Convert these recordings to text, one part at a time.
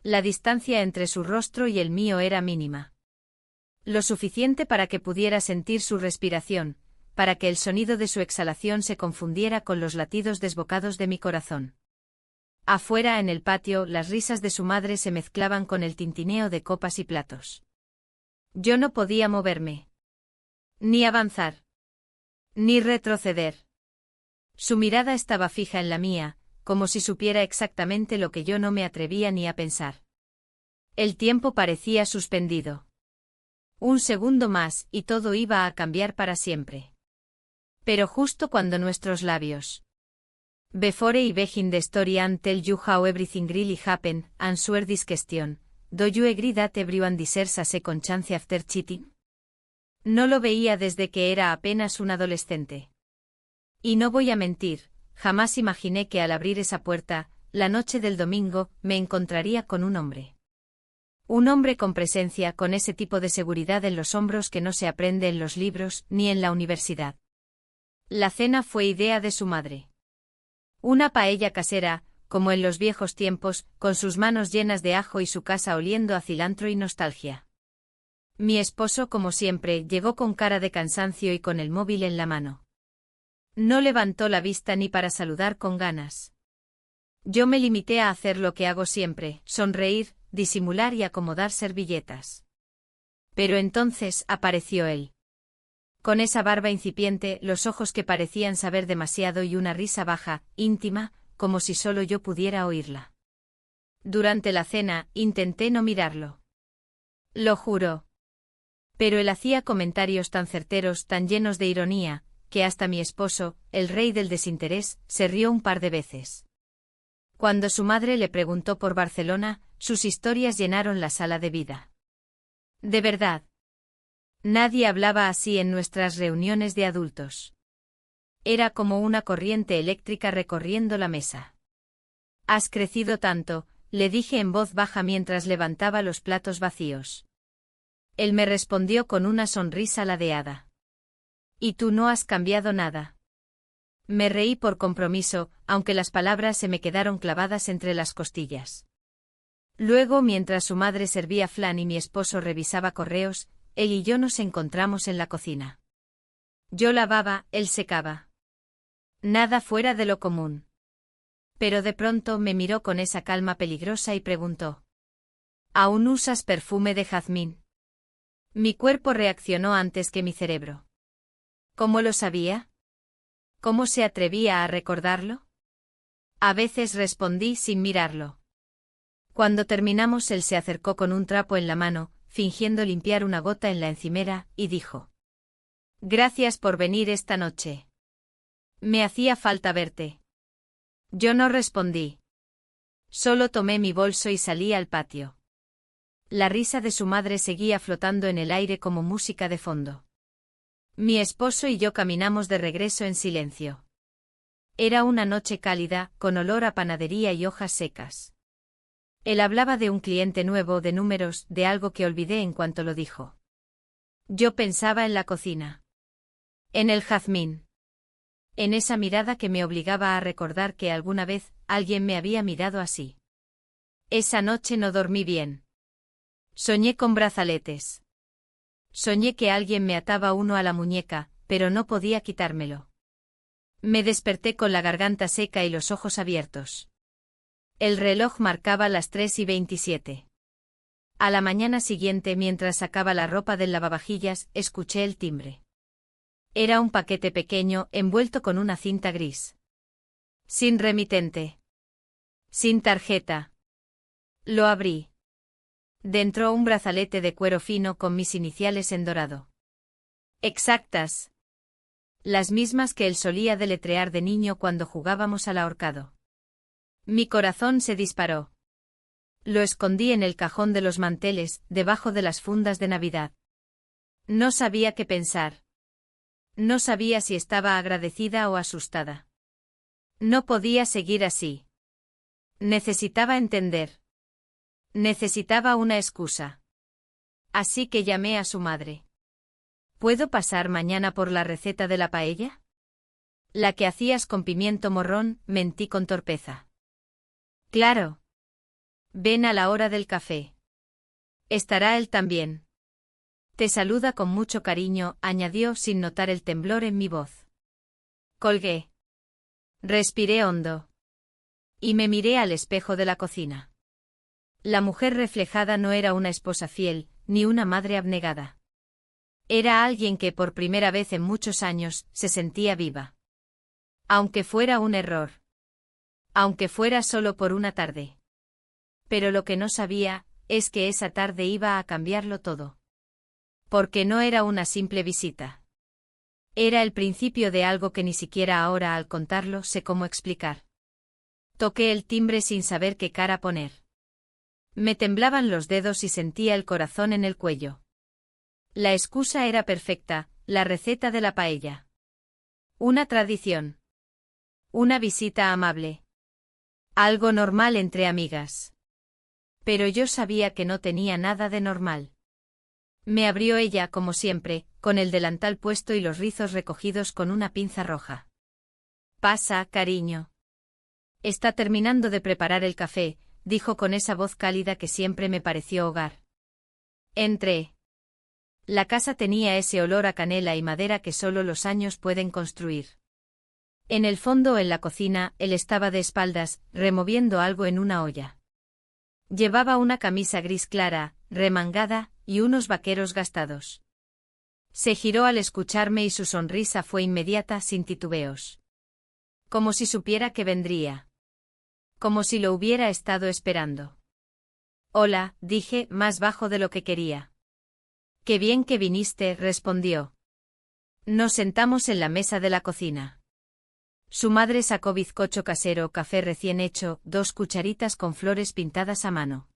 La distancia entre su rostro y el mío era mínima. Lo suficiente para que pudiera sentir su respiración, para que el sonido de su exhalación se confundiera con los latidos desbocados de mi corazón. Afuera, en el patio, las risas de su madre se mezclaban con el tintineo de copas y platos. Yo no podía moverme. Ni avanzar. Ni retroceder. Su mirada estaba fija en la mía, como si supiera exactamente lo que yo no me atrevía ni a pensar. El tiempo parecía suspendido. Un segundo más, y todo iba a cambiar para siempre. Pero justo cuando nuestros labios. Before I begin the story and tell you how everything really happened, answer this question. Do you agree that everyone deserves a second chance after cheating? No lo veía desde que era apenas un adolescente. Y no voy a mentir, jamás imaginé que al abrir esa puerta, la noche del domingo, me encontraría con un hombre. Un hombre con presencia, con ese tipo de seguridad en los hombros que no se aprende en los libros ni en la universidad. La cena fue idea de su madre. Una paella casera, como en los viejos tiempos, con sus manos llenas de ajo y su casa oliendo a cilantro y nostalgia. Mi esposo, como siempre, llegó con cara de cansancio y con el móvil en la mano. No levantó la vista ni para saludar con ganas. Yo me limité a hacer lo que hago siempre, sonreír, disimular y acomodar servilletas. Pero entonces apareció él. Con esa barba incipiente, los ojos que parecían saber demasiado y una risa baja, íntima, como si solo yo pudiera oírla. Durante la cena, intenté no mirarlo. Lo juro. Pero él hacía comentarios tan certeros, tan llenos de ironía, que hasta mi esposo, el rey del desinterés, se rió un par de veces. Cuando su madre le preguntó por Barcelona, sus historias llenaron la sala de vida. De verdad. Nadie hablaba así en nuestras reuniones de adultos. Era como una corriente eléctrica recorriendo la mesa. «Has crecido tanto», le dije en voz baja mientras levantaba los platos vacíos. Él me respondió con una sonrisa ladeada. «¿Y tú no has cambiado nada?» Me reí por compromiso, aunque las palabras se me quedaron clavadas entre las costillas. Luego, mientras su madre servía flan y mi esposo revisaba correos, él y yo nos encontramos en la cocina. Yo lavaba, él secaba. Nada fuera de lo común. Pero de pronto me miró con esa calma peligrosa y preguntó: ¿Aún usas perfume de jazmín? Mi cuerpo reaccionó antes que mi cerebro. ¿Cómo lo sabía? ¿Cómo se atrevía a recordarlo? A veces respondí sin mirarlo. Cuando terminamos, él se acercó con un trapo en la mano, fingiendo limpiar una gota en la encimera, y dijo: «Gracias por venir esta noche. Me hacía falta verte». Yo no respondí. Solo tomé mi bolso y salí al patio. La risa de su madre seguía flotando en el aire como música de fondo. Mi esposo y yo caminamos de regreso en silencio. Era una noche cálida, con olor a panadería y hojas secas. Él hablaba de un cliente nuevo, de números, de algo que olvidé en cuanto lo dijo. Yo pensaba en la cocina. En el jazmín. En esa mirada que me obligaba a recordar que alguna vez alguien me había mirado así. Esa noche no dormí bien. Soñé con brazaletes. Soñé que alguien me ataba uno a la muñeca, pero no podía quitármelo. Me desperté con la garganta seca y los ojos abiertos. El reloj marcaba las 3:27. A la mañana siguiente, mientras sacaba la ropa del lavavajillas, escuché el timbre. Era un paquete pequeño, envuelto con una cinta gris. Sin remitente. Sin tarjeta. Lo abrí. Dentro un brazalete de cuero fino con mis iniciales en dorado. Exactas. Las mismas que él solía deletrear de niño cuando jugábamos al ahorcado. Mi corazón se disparó. Lo escondí en el cajón de los manteles, debajo de las fundas de Navidad. No sabía qué pensar. No sabía si estaba agradecida o asustada. No podía seguir así. Necesitaba entender. Necesitaba una excusa. Así que llamé a su madre. ¿Puedo pasar mañana por la receta de la paella? La que hacías con pimiento morrón, mentí con torpeza. Claro. Ven a la hora del café. Estará él también. Te saluda con mucho cariño, añadió sin notar el temblor en mi voz. Colgué. Respiré hondo. Y me miré al espejo de la cocina. La mujer reflejada no era una esposa fiel, ni una madre abnegada. Era alguien que por primera vez en muchos años se sentía viva. Aunque fuera un error. Aunque fuera solo por una tarde. Pero lo que no sabía es que esa tarde iba a cambiarlo todo. Porque no era una simple visita. Era el principio de algo que ni siquiera ahora al contarlo sé cómo explicar. Toqué el timbre sin saber qué cara poner. Me temblaban los dedos y sentía el corazón en el cuello. La excusa era perfecta, la receta de la paella. Una tradición. Una visita amable. Algo normal entre amigas. Pero yo sabía que no tenía nada de normal. Me abrió ella como siempre, con el delantal puesto y los rizos recogidos con una pinza roja. Pasa, cariño. Está terminando de preparar el café, dijo con esa voz cálida que siempre me pareció hogar. Entré. La casa tenía ese olor a canela y madera que solo los años pueden construir. En el fondo en la cocina, él estaba de espaldas, removiendo algo en una olla. Llevaba una camisa gris clara, remangada, y unos vaqueros gastados. Se giró al escucharme y su sonrisa fue inmediata sin titubeos. Como si supiera que vendría. Como si lo hubiera estado esperando. Hola, dije, más bajo de lo que quería. Qué bien que viniste, respondió. Nos sentamos en la mesa de la cocina. Su madre sacó bizcocho casero, café recién hecho, 2 cucharitas con flores pintadas a mano.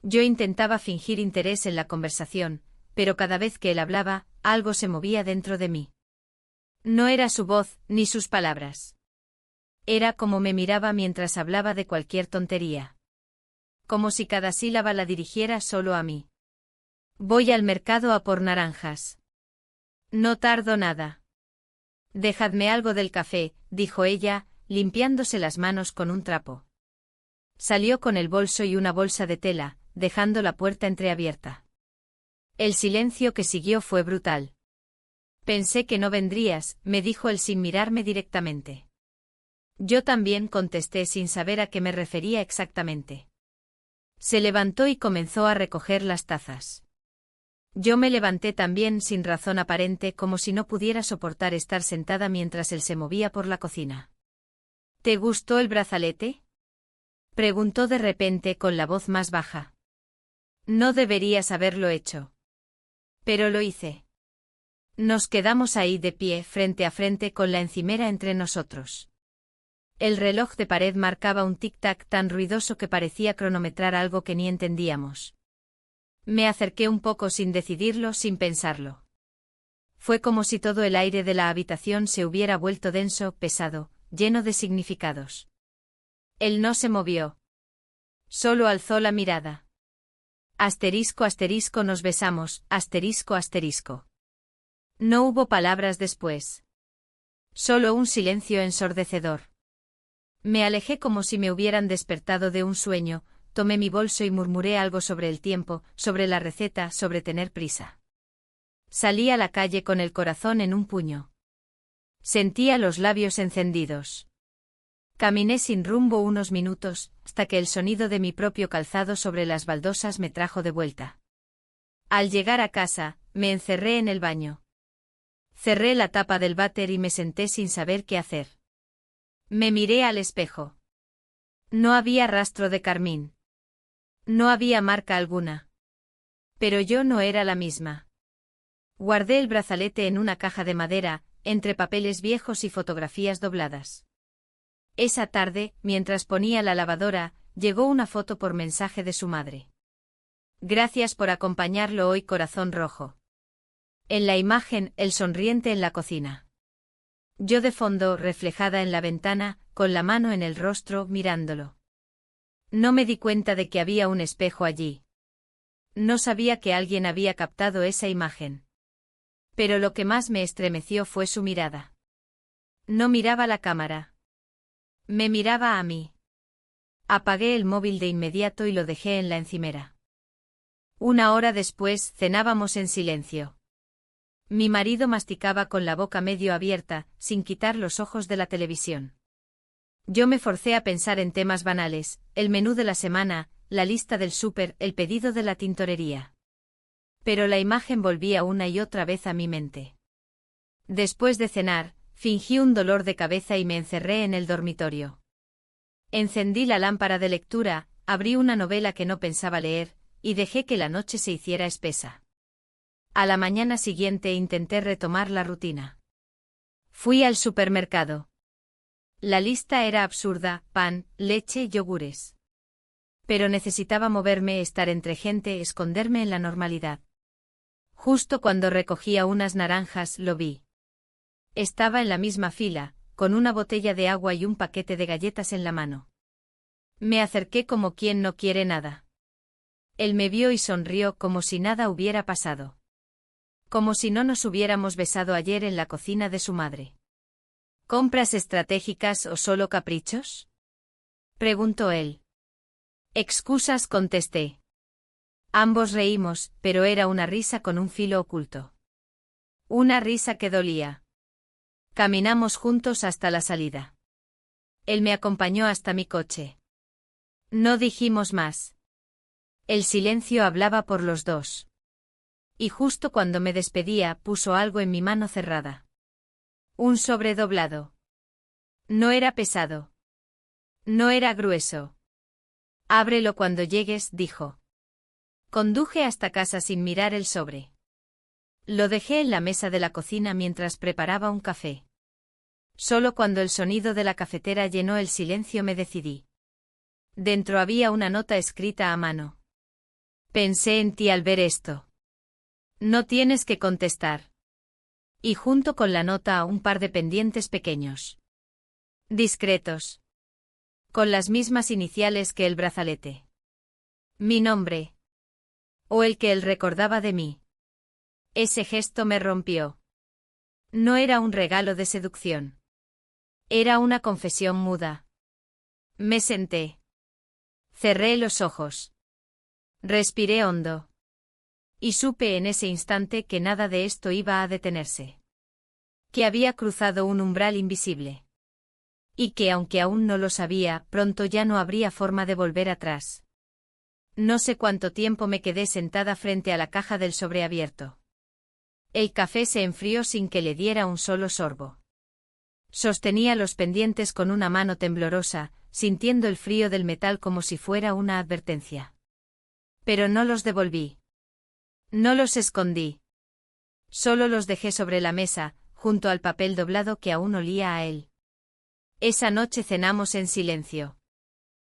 Yo intentaba fingir interés en la conversación, pero cada vez que él hablaba, algo se movía dentro de mí. No era su voz, ni sus palabras. Era como me miraba mientras hablaba de cualquier tontería. Como si cada sílaba la dirigiera solo a mí. Voy al mercado a por naranjas. No tardo nada. Dejadme algo del café, dijo ella, limpiándose las manos con un trapo. Salió con el bolso y una bolsa de tela, dejando la puerta entreabierta. El silencio que siguió fue brutal. Pensé que no vendrías, me dijo él sin mirarme directamente. Yo también contesté sin saber a qué me refería exactamente. Se levantó y comenzó a recoger las tazas. Yo me levanté también sin razón aparente, como si no pudiera soportar estar sentada mientras él se movía por la cocina. ¿Te gustó el brazalete?, preguntó de repente con la voz más baja. No deberías haberlo hecho. Pero lo hice. Nos quedamos ahí de pie frente a frente con la encimera entre nosotros. El reloj de pared marcaba un tic-tac tan ruidoso que parecía cronometrar algo que ni entendíamos. Me acerqué un poco sin decidirlo, sin pensarlo. Fue como si todo el aire de la habitación se hubiera vuelto denso, pesado, lleno de significados. Él no se movió. Solo alzó la mirada. Asterisco asterisco nos besamos, asterisco asterisco. No hubo palabras después. Solo un silencio ensordecedor. Me alejé como si me hubieran despertado de un sueño, tomé mi bolso y murmuré algo sobre el tiempo, sobre la receta, sobre tener prisa. Salí a la calle con el corazón en un puño. Sentía los labios encendidos. Caminé sin rumbo unos minutos, hasta que el sonido de mi propio calzado sobre las baldosas me trajo de vuelta. Al llegar a casa, me encerré en el baño. Cerré la tapa del váter y me senté sin saber qué hacer. Me miré al espejo. No había rastro de carmín. No había marca alguna. Pero yo no era la misma. Guardé el brazalete en una caja de madera, entre papeles viejos y fotografías dobladas. Esa tarde, mientras ponía la lavadora, llegó una foto por mensaje de su madre. Gracias por acompañarlo hoy, corazón rojo. En la imagen, él sonriente en la cocina. Yo de fondo, reflejada en la ventana, con la mano en el rostro, mirándolo. No me di cuenta de que había un espejo allí. No sabía que alguien había captado esa imagen. Pero lo que más me estremeció fue su mirada. No miraba la cámara. Me miraba a mí. Apagué el móvil de inmediato y lo dejé en la encimera. 1 hora después, cenábamos en silencio. Mi marido masticaba con la boca medio abierta, sin quitar los ojos de la televisión. Yo me forcé a pensar en temas banales, el menú de la semana, la lista del súper, el pedido de la tintorería. Pero la imagen volvía una y otra vez a mi mente. Después de cenar, fingí un dolor de cabeza y me encerré en el dormitorio. Encendí la lámpara de lectura, abrí una novela que no pensaba leer, y dejé que la noche se hiciera espesa. A la mañana siguiente intenté retomar la rutina. Fui al supermercado. La lista era absurda: pan, leche, yogures. Pero necesitaba moverme, estar entre gente, esconderme en la normalidad. Justo cuando recogía unas naranjas, lo vi. Estaba en la misma fila, con una botella de agua y un paquete de galletas en la mano. Me acerqué como quien no quiere nada. Él me vio y sonrió como si nada hubiera pasado. Como si no nos hubiéramos besado ayer en la cocina de su madre. ¿Compras estratégicas o solo caprichos?, preguntó él. Excusas, contesté. Ambos reímos, pero era una risa con un filo oculto. Una risa que dolía. Caminamos juntos hasta la salida. Él me acompañó hasta mi coche. No dijimos más. El silencio hablaba por los dos. Y justo cuando me despedía, puso algo en mi mano cerrada. Un sobre doblado. No era pesado. No era grueso. Ábrelo cuando llegues, dijo. Conduje hasta casa sin mirar el sobre. Lo dejé en la mesa de la cocina mientras preparaba un café. Solo cuando el sonido de la cafetera llenó el silencio me decidí. Dentro había una nota escrita a mano. Pensé en ti al ver esto. No tienes que contestar. Y junto con la nota un par de pendientes pequeños. Discretos. Con las mismas iniciales que el brazalete. Mi nombre. O el que él recordaba de mí. Ese gesto me rompió. No era un regalo de seducción. Era una confesión muda. Me senté. Cerré los ojos. Respiré hondo. Y supe en ese instante que nada de esto iba a detenerse. Que había cruzado un umbral invisible. Y que aunque aún no lo sabía, pronto ya no habría forma de volver atrás. No sé cuánto tiempo me quedé sentada frente a la caja del sobre abierto. El café se enfrió sin que le diera un solo sorbo. Sostenía los pendientes con una mano temblorosa, sintiendo el frío del metal como si fuera una advertencia. Pero no los devolví. No los escondí. Solo los dejé sobre la mesa, junto al papel doblado que aún olía a él. Esa noche cenamos en silencio.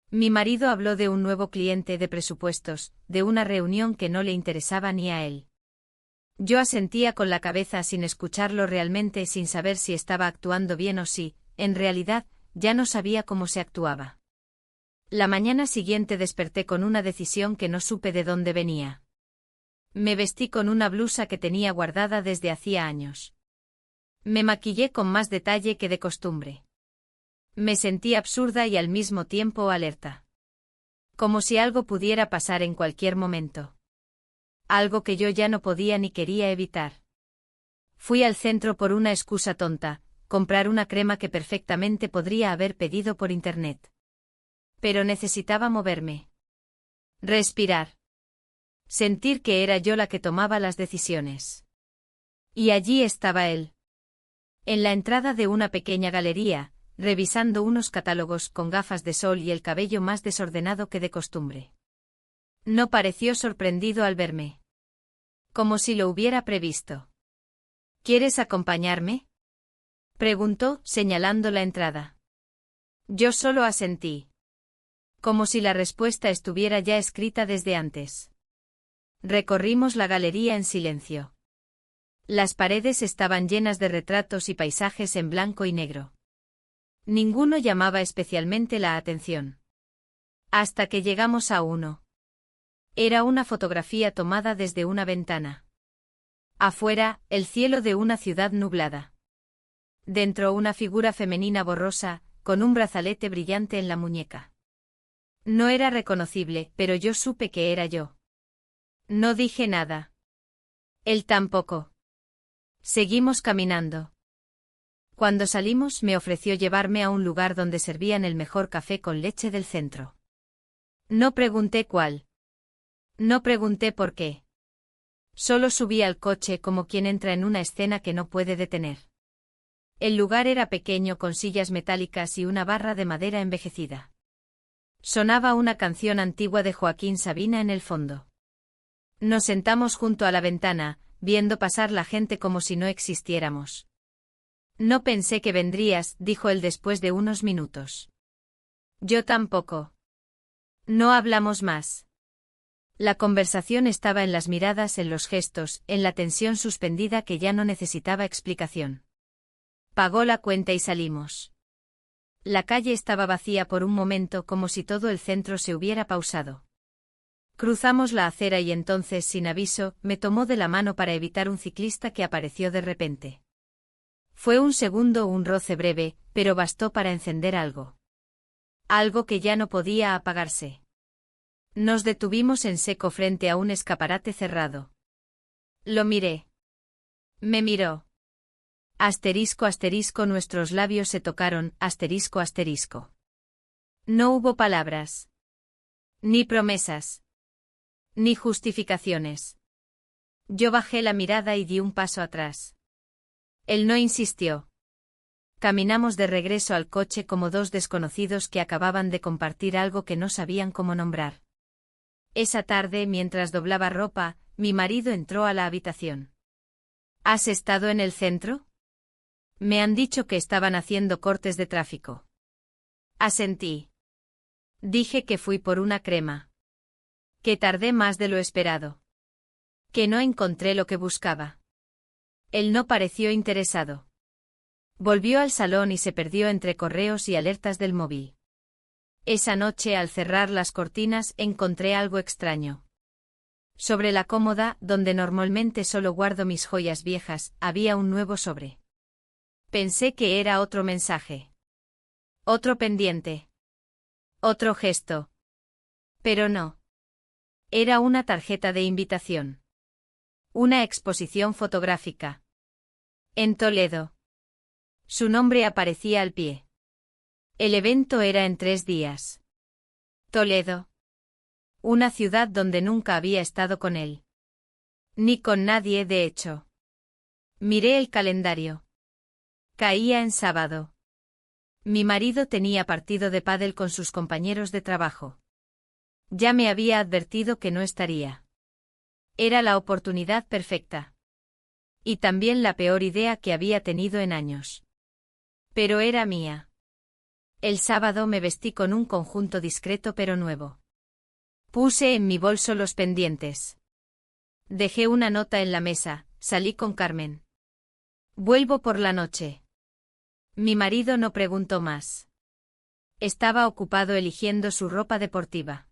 Mi marido habló de un nuevo cliente de presupuestos, de una reunión que no le interesaba ni a él. Yo asentía con la cabeza sin escucharlo realmente, sin saber si estaba actuando bien o si, en realidad, ya no sabía cómo se actuaba. La mañana siguiente desperté con una decisión que no supe de dónde venía. Me vestí con una blusa que tenía guardada desde hacía años. Me maquillé con más detalle que de costumbre. Me sentí absurda y al mismo tiempo alerta. Como si algo pudiera pasar en cualquier momento. Algo que yo ya no podía ni quería evitar. Fui al centro por una excusa tonta, comprar una crema que perfectamente podría haber pedido por internet. Pero necesitaba moverme. Respirar. Sentir que era yo la que tomaba las decisiones. Y allí estaba él. En la entrada de una pequeña galería, revisando unos catálogos con gafas de sol y el cabello más desordenado que de costumbre. No pareció sorprendido al verme. Como si lo hubiera previsto. ¿Quieres acompañarme?, preguntó, señalando la entrada. Yo solo asentí. Como si la respuesta estuviera ya escrita desde antes. Recorrimos la galería en silencio. Las paredes estaban llenas de retratos y paisajes en blanco y negro. Ninguno llamaba especialmente la atención. Hasta que llegamos a uno. Era una fotografía tomada desde una ventana. Afuera, el cielo de una ciudad nublada. Dentro una figura femenina borrosa, con un brazalete brillante en la muñeca. No era reconocible, pero yo supe que era yo. No dije nada. Él tampoco. Seguimos caminando. Cuando salimos me ofreció llevarme a un lugar donde servían el mejor café con leche del centro. No pregunté cuál. No pregunté por qué. Solo subí al coche como quien entra en una escena que no puede detener. El lugar era pequeño con sillas metálicas y una barra de madera envejecida. Sonaba una canción antigua de Joaquín Sabina en el fondo. Nos sentamos junto a la ventana, viendo pasar la gente como si no existiéramos. No pensé que vendrías, dijo él después de unos minutos. Yo tampoco. No hablamos más. La conversación estaba en las miradas, en los gestos, en la tensión suspendida que ya no necesitaba explicación. Pagó la cuenta y salimos. La calle estaba vacía por un momento, como si todo el centro se hubiera pausado. Cruzamos la acera y entonces, sin aviso, me tomó de la mano para evitar un ciclista que apareció de repente. Fue un segundo, un roce breve, pero bastó para encender algo. Algo que ya no podía apagarse. Nos detuvimos en seco frente a un escaparate cerrado. Lo miré. Me miró. Asterisco asterisco, nuestros labios se tocaron, asterisco asterisco. No hubo palabras. Ni promesas. Ni justificaciones. Yo bajé la mirada y di un paso atrás. Él no insistió. Caminamos de regreso al coche como dos desconocidos que acababan de compartir algo que no sabían cómo nombrar. Esa tarde, mientras doblaba ropa, mi marido entró a la habitación. ¿Has estado en el centro? Me han dicho que estaban haciendo cortes de tráfico. Asentí. Dije que fui por una crema. Que tardé más de lo esperado. Que no encontré lo que buscaba. Él no pareció interesado. Volvió al salón y se perdió entre correos y alertas del móvil. Esa noche, al cerrar las cortinas, encontré algo extraño. Sobre la cómoda, donde normalmente solo guardo mis joyas viejas, había un nuevo sobre. Pensé que era otro mensaje. Otro pendiente. Otro gesto. Pero no. Era una tarjeta de invitación. Una exposición fotográfica. En Toledo. Su nombre aparecía al pie. El evento era en 3 días. Toledo. Una ciudad donde nunca había estado con él. Ni con nadie, de hecho. Miré el calendario. Caía en sábado. Mi marido tenía partido de pádel con sus compañeros de trabajo. Ya me había advertido que no estaría. Era la oportunidad perfecta. Y también la peor idea que había tenido en años. Pero era mía. El sábado me vestí con un conjunto discreto pero nuevo. Puse en mi bolso los pendientes. Dejé una nota en la mesa, salí con Carmen. Vuelvo por la noche. Mi marido no preguntó más. Estaba ocupado eligiendo su ropa deportiva.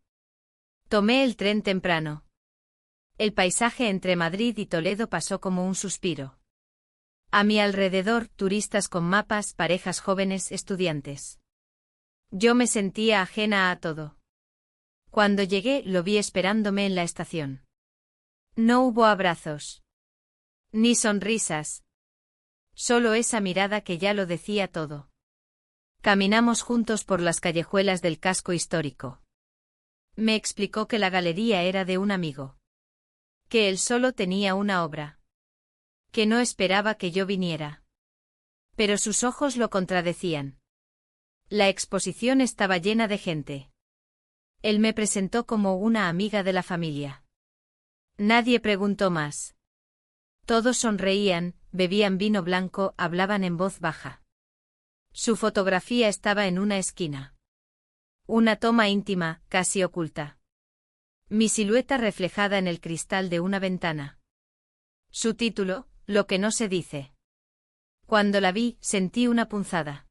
Tomé el tren temprano. El paisaje entre Madrid y Toledo pasó como un suspiro. A mi alrededor, turistas con mapas, parejas jóvenes, estudiantes. Yo me sentía ajena a todo. Cuando llegué, lo vi esperándome en la estación. No hubo abrazos. Ni sonrisas. Solo esa mirada que ya lo decía todo. Caminamos juntos por las callejuelas del casco histórico. Me explicó que la galería era de un amigo. Que él solo tenía una obra. Que no esperaba que yo viniera. Pero sus ojos lo contradecían. La exposición estaba llena de gente. Él me presentó como una amiga de la familia. Nadie preguntó más. Todos sonreían, bebían vino blanco, hablaban en voz baja. Su fotografía estaba en una esquina. Una toma íntima, casi oculta. Mi silueta reflejada en el cristal de una ventana. Su título, Lo que no se dice. Cuando la vi, sentí una punzada.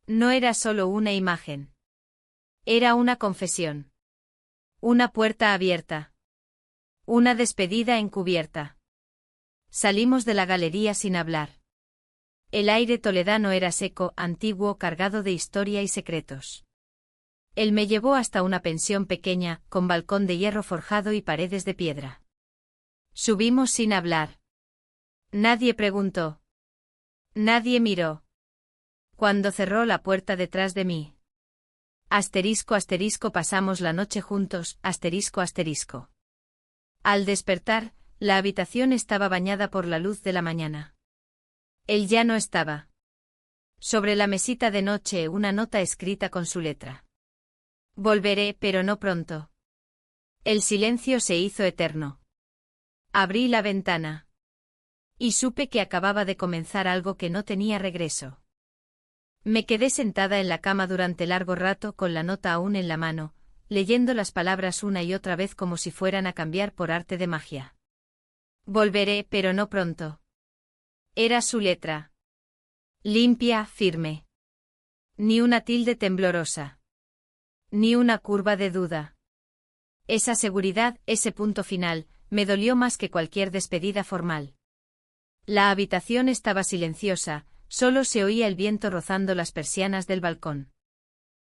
No era solo una imagen. Era una confesión. Una puerta abierta. Una despedida encubierta. Salimos de la galería sin hablar. El aire toledano era seco, antiguo, cargado de historia y secretos. Él me llevó hasta una pensión pequeña, con balcón de hierro forjado y paredes de piedra. Subimos sin hablar. Nadie preguntó. Nadie miró. Cuando cerró la puerta detrás de mí. Asterisco asterisco pasamos la noche juntos, asterisco asterisco. Al despertar, la habitación estaba bañada por la luz de la mañana. Él ya no estaba. Sobre la mesita de noche una nota escrita con su letra. Volveré, pero no pronto. El silencio se hizo eterno. Abrí la ventana. Y supe que acababa de comenzar algo que no tenía regreso. Me quedé sentada en la cama durante largo rato con la nota aún en la mano, leyendo las palabras una y otra vez como si fueran a cambiar por arte de magia. Volveré, pero no pronto. Era su letra. Limpia, firme. Ni una tilde temblorosa. Ni una curva de duda. Esa seguridad, ese punto final, me dolió más que cualquier despedida formal. La habitación estaba silenciosa, solo se oía el viento rozando las persianas del balcón.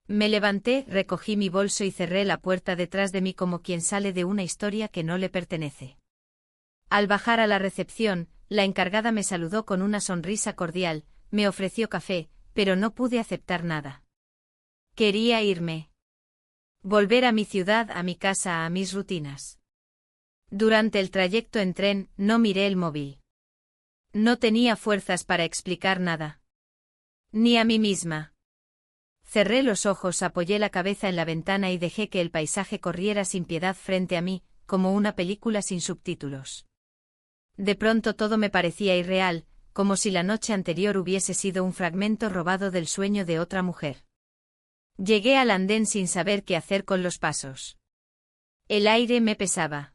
Me levanté, recogí mi bolso y cerré la puerta detrás de mí como quien sale de una historia que no le pertenece. Al bajar a la recepción, la encargada me saludó con una sonrisa cordial, me ofreció café, pero no pude aceptar nada. Quería irme. Volver a mi ciudad, a mi casa, a mis rutinas. Durante el trayecto en tren, no miré el móvil. No tenía fuerzas para explicar nada. Ni a mí misma. Cerré los ojos, apoyé la cabeza en la ventana y dejé que el paisaje corriera sin piedad frente a mí, como una película sin subtítulos. De pronto todo me parecía irreal, como si la noche anterior hubiese sido un fragmento robado del sueño de otra mujer. Llegué al andén sin saber qué hacer con los pasos. El aire me pesaba.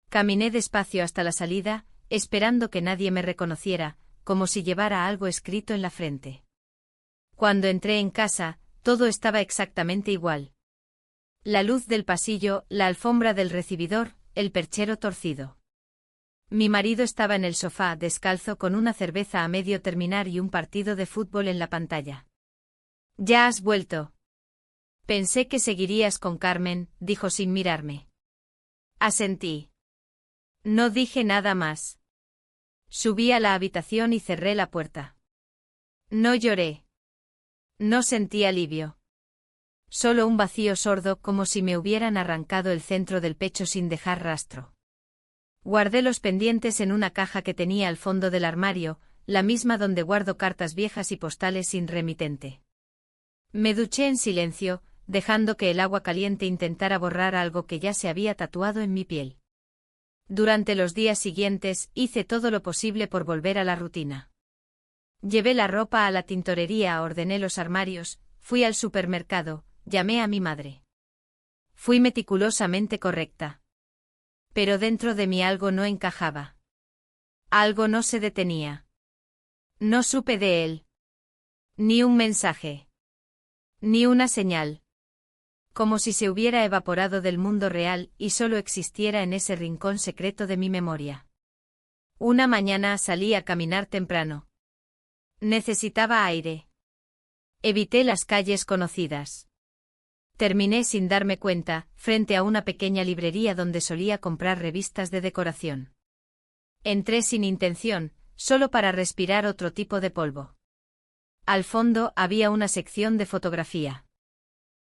Caminé despacio hasta la salida, esperando que nadie me reconociera, como si llevara algo escrito en la frente. Cuando entré en casa, todo estaba exactamente igual. La luz del pasillo, la alfombra del recibidor, el perchero torcido. Mi marido estaba en el sofá, descalzo con una cerveza a medio terminar y un partido de fútbol en la pantalla. «¿Ya has vuelto?» «Pensé que seguirías con Carmen», dijo sin mirarme. Asentí. No dije nada más. Subí a la habitación y cerré la puerta. No lloré. No sentí alivio. Solo un vacío sordo, como si me hubieran arrancado el centro del pecho sin dejar rastro. Guardé los pendientes en una caja que tenía al fondo del armario, la misma donde guardo cartas viejas y postales sin remitente. Me duché en silencio, dejando que el agua caliente intentara borrar algo que ya se había tatuado en mi piel. Durante los días siguientes, hice todo lo posible por volver a la rutina. Llevé la ropa a la tintorería, ordené los armarios, fui al supermercado, llamé a mi madre. Fui meticulosamente correcta. Pero dentro de mí algo no encajaba. Algo no se detenía. No supe de él. Ni un mensaje. Ni una señal. Como si se hubiera evaporado del mundo real y solo existiera en ese rincón secreto de mi memoria. Una mañana salí a caminar temprano. Necesitaba aire. Evité las calles conocidas. Terminé sin darme cuenta, frente a una pequeña librería donde solía comprar revistas de decoración. Entré sin intención, solo para respirar otro tipo de polvo. Al fondo había una sección de fotografía.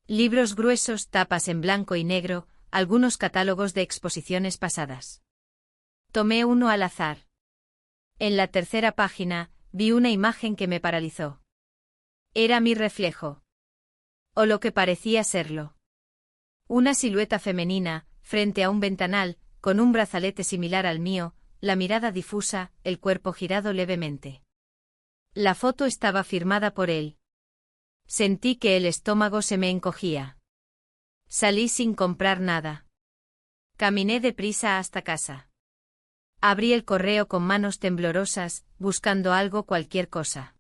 Libros gruesos, tapas en blanco y negro, algunos catálogos de exposiciones pasadas. Tomé uno al azar. En la tercera página, vi una imagen que me paralizó. Era mi reflejo. O lo que parecía serlo. Una silueta femenina, frente a un ventanal, con un brazalete similar al mío, la mirada difusa, el cuerpo girado levemente. La foto estaba firmada por él. Sentí que el estómago se me encogía. Salí sin comprar nada. Caminé deprisa hasta casa. Abrí el correo con manos temblorosas, buscando algo, cualquier cosa.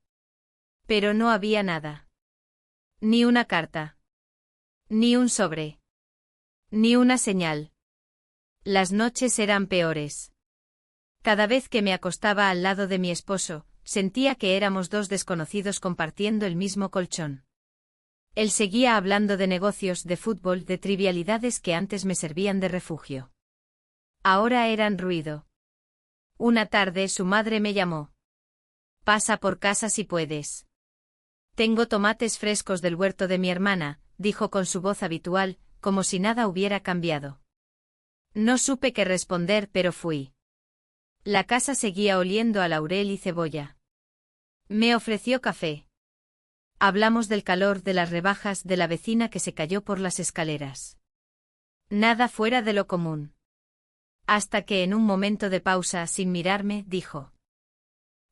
Pero no había nada. Ni una carta. Ni un sobre. Ni una señal. Las noches eran peores. Cada vez que me acostaba al lado de mi esposo, sentía que éramos dos desconocidos compartiendo el mismo colchón. Él seguía hablando de negocios, de fútbol, de trivialidades que antes me servían de refugio. Ahora eran ruido. Una tarde su madre me llamó. Pasa por casa si puedes. Tengo tomates frescos del huerto de mi hermana, dijo con su voz habitual, como si nada hubiera cambiado. No supe qué responder, pero fui. La casa seguía oliendo a laurel y cebolla. Me ofreció café. Hablamos del calor, de las rebajas, de la vecina que se cayó por las escaleras. Nada fuera de lo común. Hasta que en un momento de pausa, sin mirarme, dijo.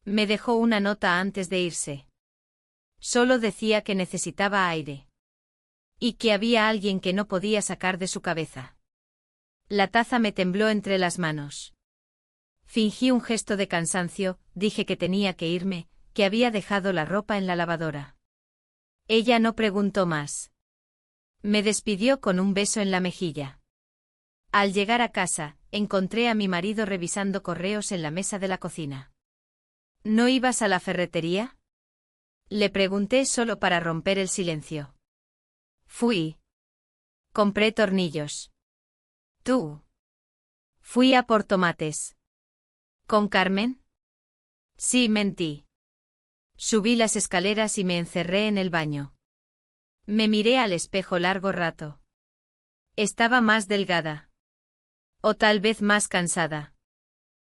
Me dejó una nota antes de irse. Solo decía que necesitaba aire. Y que había alguien que no podía sacar de su cabeza. La taza me tembló entre las manos. Fingí un gesto de cansancio, dije que tenía que irme, que había dejado la ropa en la lavadora. Ella no preguntó más. Me despidió con un beso en la mejilla. Al llegar a casa, encontré a mi marido revisando correos en la mesa de la cocina. ¿No ibas a la ferretería? Le pregunté solo para romper el silencio. Fui. Compré tornillos. ¿Tú? Fui a por tomates. ¿Con Carmen? Sí, mentí. Subí las escaleras y me encerré en el baño. Me miré al espejo largo rato. Estaba más delgada. O tal vez más cansada.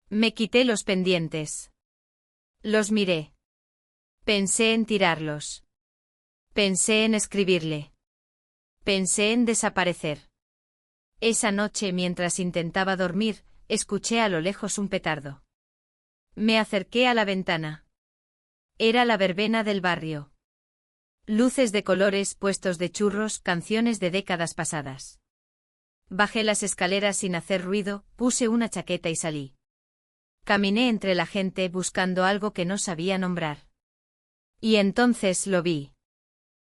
Me quité los pendientes. Los miré. Pensé en tirarlos. Pensé en escribirle. Pensé en desaparecer. Esa noche, mientras intentaba dormir, escuché a lo lejos un petardo. Me acerqué a la ventana. Era la verbena del barrio. Luces de colores, puestos de churros, canciones de décadas pasadas. Bajé las escaleras sin hacer ruido, puse una chaqueta y salí. Caminé entre la gente buscando algo que no sabía nombrar. Y entonces lo vi.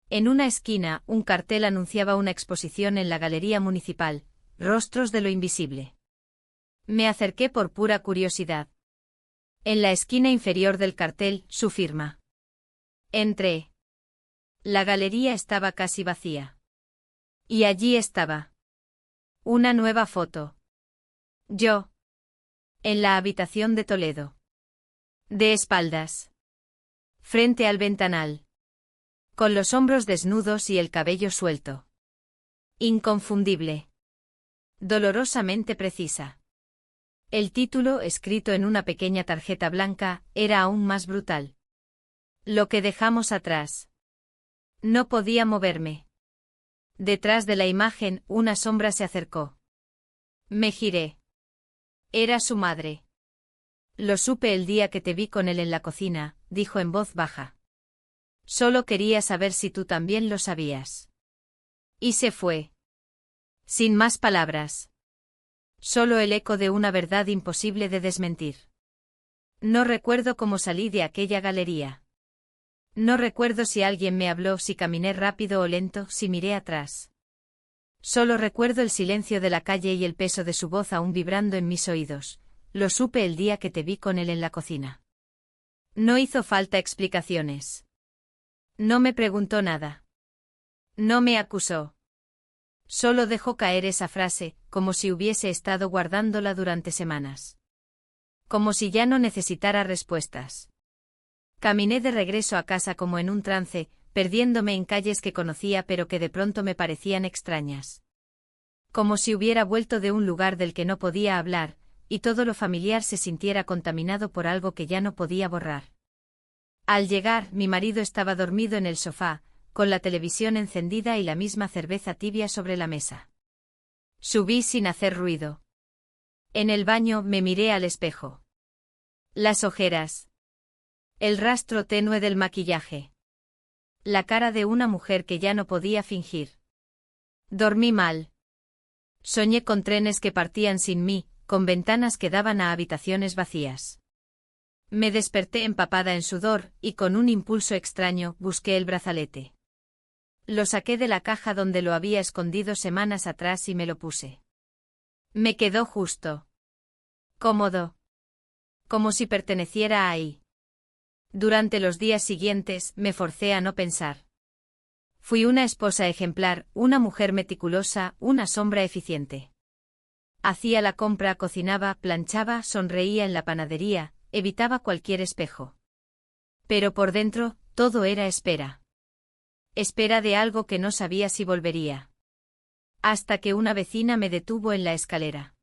En una esquina, un cartel anunciaba una exposición en la Galería Municipal, Rostros de lo Invisible. Me acerqué por pura curiosidad. En la esquina inferior del cartel, su firma. Entré. La galería estaba casi vacía. Y allí estaba. Una nueva foto. Yo. En la habitación de Toledo. De espaldas. Frente al ventanal. Con los hombros desnudos y el cabello suelto. Inconfundible. Dolorosamente precisa. El título, escrito en una pequeña tarjeta blanca, era aún más brutal. Lo que dejamos atrás. No podía moverme. Detrás de la imagen, una sombra se acercó. Me giré. Era su madre. Lo supe el día que te vi con él en la cocina, dijo en voz baja. Solo quería saber si tú también lo sabías. Y se fue. Sin más palabras. Solo el eco de una verdad imposible de desmentir. No recuerdo cómo salí de aquella galería. No recuerdo si alguien me habló, si caminé rápido o lento, si miré atrás. Solo recuerdo el silencio de la calle y el peso de su voz aún vibrando en mis oídos. Lo supe el día que te vi con él en la cocina. No hizo falta explicaciones. No me preguntó nada. No me acusó. Solo dejó caer esa frase, como si hubiese estado guardándola durante semanas. Como si ya no necesitara respuestas. Caminé de regreso a casa como en un trance, perdiéndome en calles que conocía pero que de pronto me parecían extrañas. Como si hubiera vuelto de un lugar del que no podía hablar, y todo lo familiar se sintiera contaminado por algo que ya no podía borrar. Al llegar, mi marido estaba dormido en el sofá, con la televisión encendida y la misma cerveza tibia sobre la mesa. Subí sin hacer ruido. En el baño me miré al espejo. Las ojeras. El rastro tenue del maquillaje. La cara de una mujer que ya no podía fingir. Dormí mal. Soñé con trenes que partían sin mí, con ventanas que daban a habitaciones vacías. Me desperté empapada en sudor, y con un impulso extraño, busqué el brazalete. Lo saqué de la caja donde lo había escondido semanas atrás y me lo puse. Me quedó justo. Cómodo. Como si perteneciera ahí. Durante los días siguientes, me forcé a no pensar. Fui una esposa ejemplar, una mujer meticulosa, una sombra eficiente. Hacía la compra, cocinaba, planchaba, sonreía en la panadería, evitaba cualquier espejo. Pero por dentro, todo era espera. Espera de algo que no sabía si volvería. Hasta que una vecina me detuvo en la escalera.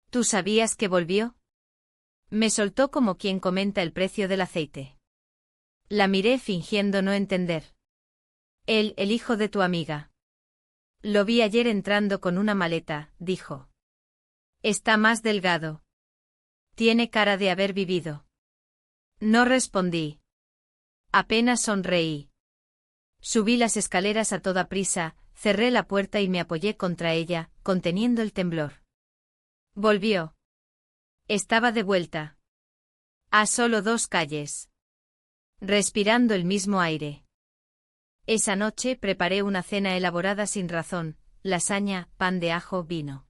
¿Tú sabías que volvió? Me soltó como quien comenta el precio del aceite. La miré fingiendo no entender. El hijo de tu amiga. Lo vi ayer entrando con una maleta, dijo. Está más delgado. Tiene cara de haber vivido. No respondí. Apenas sonreí. Subí las escaleras a toda prisa, cerré la puerta y me apoyé contra ella, conteniendo el temblor. Volvió. Estaba de vuelta. A solo 2 calles. Respirando el mismo aire. Esa noche preparé una cena elaborada sin razón, lasaña, pan de ajo, vino.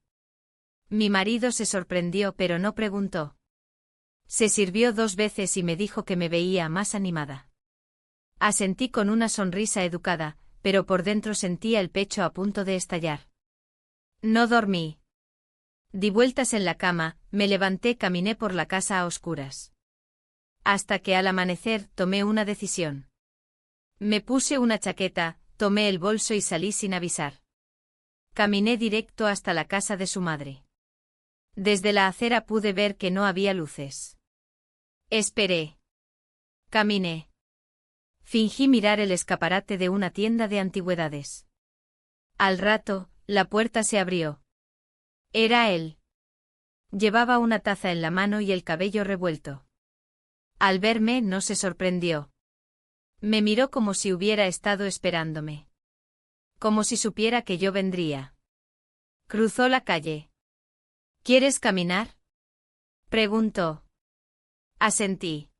Mi marido se sorprendió pero no preguntó. Se sirvió 2 veces y me dijo que me veía más animada. Asentí con una sonrisa educada, pero por dentro sentía el pecho a punto de estallar. No dormí. Di vueltas en la cama, me levanté, caminé por la casa a oscuras. Hasta que al amanecer tomé una decisión. Me puse una chaqueta, tomé el bolso y salí sin avisar. Caminé directo hasta la casa de su madre. Desde la acera pude ver que no había luces. Esperé. Caminé. Fingí mirar el escaparate de una tienda de antigüedades. Al rato, la puerta se abrió. Era él. Llevaba una taza en la mano y el cabello revuelto. Al verme no se sorprendió. Me miró como si hubiera estado esperándome. Como si supiera que yo vendría. Cruzó la calle. ¿Quieres caminar? Preguntó. Asentí.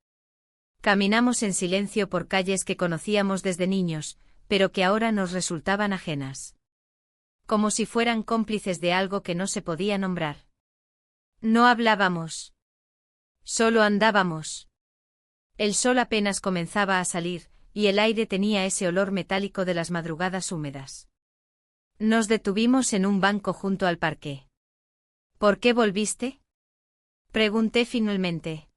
Caminamos en silencio por calles que conocíamos desde niños, pero que ahora nos resultaban ajenas. Como si fueran cómplices de algo que no se podía nombrar. No hablábamos. Solo andábamos. El sol apenas comenzaba a salir, y el aire tenía ese olor metálico de las madrugadas húmedas. Nos detuvimos en un banco junto al parque. ¿Por qué volviste? Pregunté finalmente.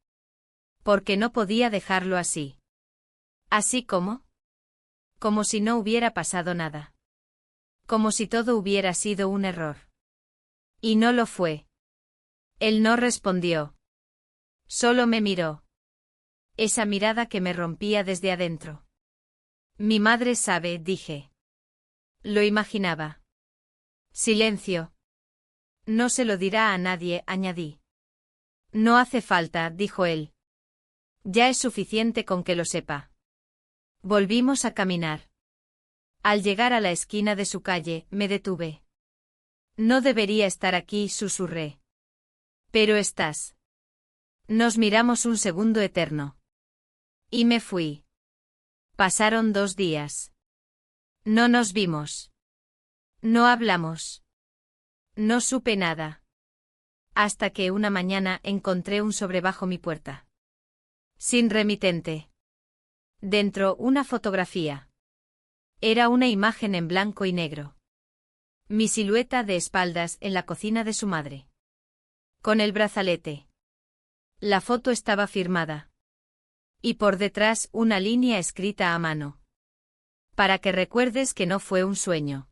Porque no podía dejarlo así. ¿Así como? Como si no hubiera pasado nada. Como si todo hubiera sido un error. Y no lo fue. Él no respondió. Solo me miró. Esa mirada que me rompía desde adentro. Mi madre sabe, dije. Lo imaginaba. Silencio. No se lo dirá a nadie, añadí. No hace falta, dijo él. Ya es suficiente con que lo sepa. Volvimos a caminar. Al llegar a la esquina de su calle, me detuve. No debería estar aquí, susurré. Pero estás. Nos miramos un segundo eterno. Y me fui. Pasaron 2 días. No nos vimos. No hablamos. No supe nada. Hasta que una mañana encontré un sobre bajo mi puerta. Sin remitente. Dentro, una fotografía. Era una imagen en blanco y negro. Mi silueta de espaldas en la cocina de su madre. Con el brazalete. La foto estaba firmada. Y por detrás una línea escrita a mano. Para que recuerdes que no fue un sueño.